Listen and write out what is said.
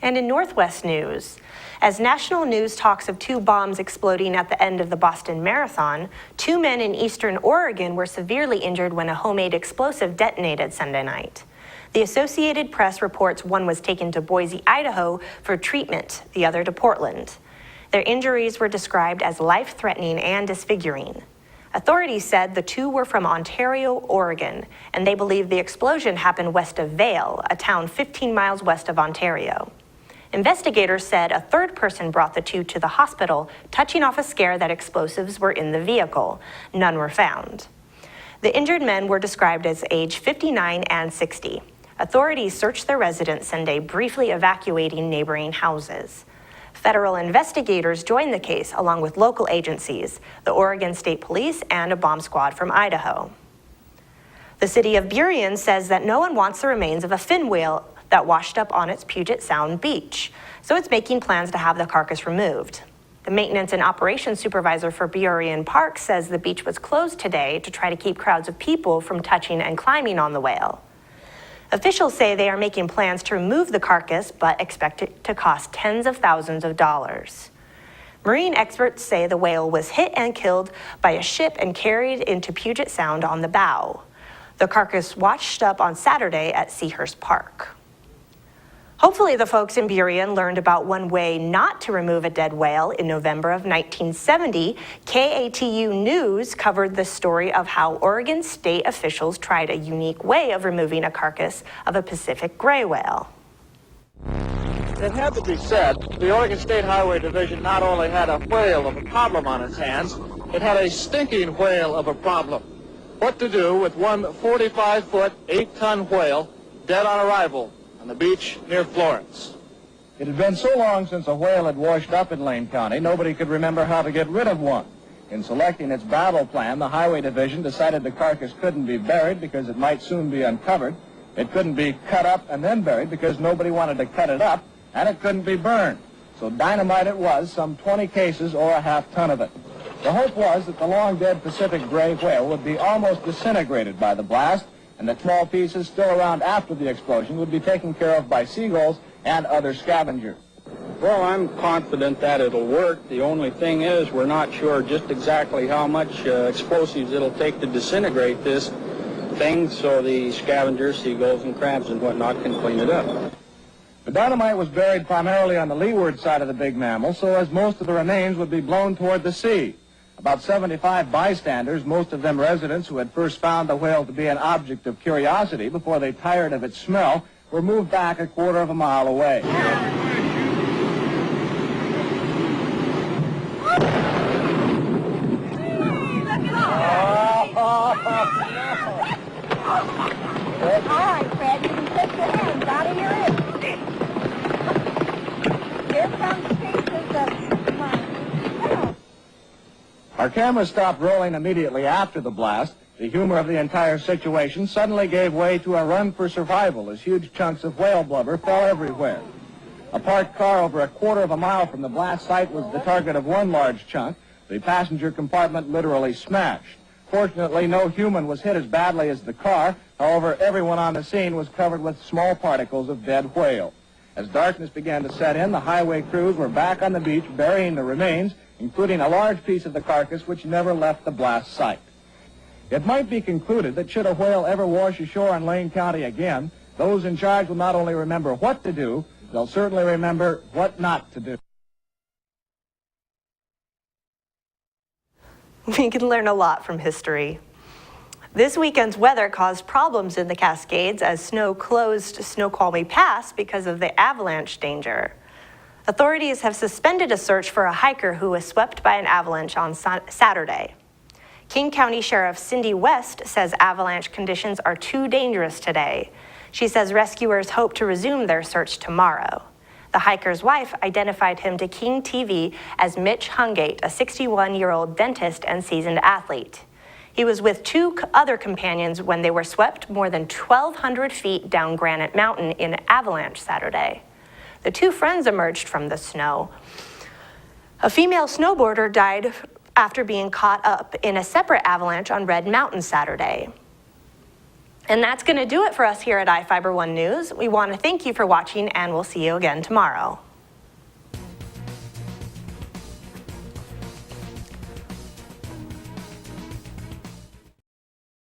And in Northwest news, as national news talks of 2 bombs exploding at the end of the Boston Marathon, 2 men in eastern Oregon were severely injured when a homemade explosive detonated Sunday night. The Associated Press reports one was taken to Boise, Idaho for treatment, the other to Portland. Their injuries were described as life-threatening and disfiguring. Authorities said the 2 were from Ontario, Oregon, and they believe the explosion happened west of Vail, a town 15 miles west of Ontario. Investigators said a 3rd person brought the 2 to the hospital, touching off a scare that explosives were in the vehicle. None were found. The injured men were described as age 59 and 60. Authorities searched their residence Sunday, briefly evacuating neighboring houses. Federal investigators joined the case along with local agencies, the Oregon State Police and a bomb squad from Idaho. The city of Burien says that no one wants the remains of a fin whale that washed up on its Puget Sound beach, so it's making plans to have the carcass removed. The maintenance and operations supervisor for Burien Park says the beach was closed today to try to keep crowds of people from touching and climbing on the whale. Officials say they are making plans to remove the carcass, but expect it to cost tens of thousands of dollars. Marine experts say the whale was hit and killed by a ship and carried into Puget Sound on the bow. The carcass washed up on Saturday at Seahurst Park. Hopefully the folks in Burien learned about one way not to remove a dead whale. In November of 1970, KATU News covered the story of how Oregon state officials tried a unique way of removing a carcass of a Pacific gray whale. It had to be said, the Oregon State Highway Division not only had a whale of a problem on its hands, it had a stinking whale of a problem. What to do with one 45-foot, 8-ton whale dead on arrival on the beach near Florence. It had been so long since a whale had washed up in Lane County, nobody could remember how to get rid of one. In selecting its battle plan, the Highway Division decided the carcass couldn't be buried because it might soon be uncovered. It couldn't be cut up and then buried because nobody wanted to cut it up, and it couldn't be burned. So dynamite it was, some 20 cases or a half ton of it. The hope was that the long-dead Pacific gray whale would be almost disintegrated by the blast, and that small pieces still around after the explosion would be taken care of by seagulls and other scavengers. Well, I'm confident that it'll work. The only thing is we're not sure just exactly how much explosives it'll take to disintegrate this thing, so the scavengers, seagulls and crabs and whatnot can clean it up. The dynamite was buried primarily on the leeward side of the big mammal, so as most of the remains would be blown toward the sea. About 75 bystanders, most of them residents who had first found the whale to be an object of curiosity before they tired of its smell, were moved back a quarter of a mile away. All right, Fred, you can take your hands out of your ears. Here comes pieces of mine. Our camera stopped rolling immediately after the blast. The humor of the entire situation suddenly gave way to a run for survival as huge chunks of whale blubber fell everywhere. A parked car over a quarter of a mile from the blast site was the target of one large chunk. The passenger compartment literally smashed. Fortunately, no human was hit as badly as the car. However, everyone on the scene was covered with small particles of dead whale. As darkness began to set in, the highway crews were back on the beach burying the remains, including a large piece of the carcass which never left the blast site. It might be concluded that should a whale ever wash ashore in Lane County again, those in charge will not only remember what to do, they'll certainly remember what not to do. We can learn a lot from history. This weekend's weather caused problems in the Cascades as snow closed Snoqualmie Pass because of the avalanche danger. Authorities have suspended a search for a hiker who was swept by an avalanche on Saturday. King County Sheriff Cindy West says avalanche conditions are too dangerous today. She says rescuers hope to resume their search tomorrow. The hiker's wife identified him to King TV as Mitch Hungate, a 61-year-old dentist and seasoned athlete. He was with 2 other companions when they were swept more than 1,200 feet down Granite Mountain in an avalanche Saturday. The 2 friends emerged from the snow. A female snowboarder died after being caught up in a separate avalanche on Red Mountain Saturday. And that's going to do it for us here at iFIBER 1 News. We want to thank you for watching, and we'll see you again tomorrow.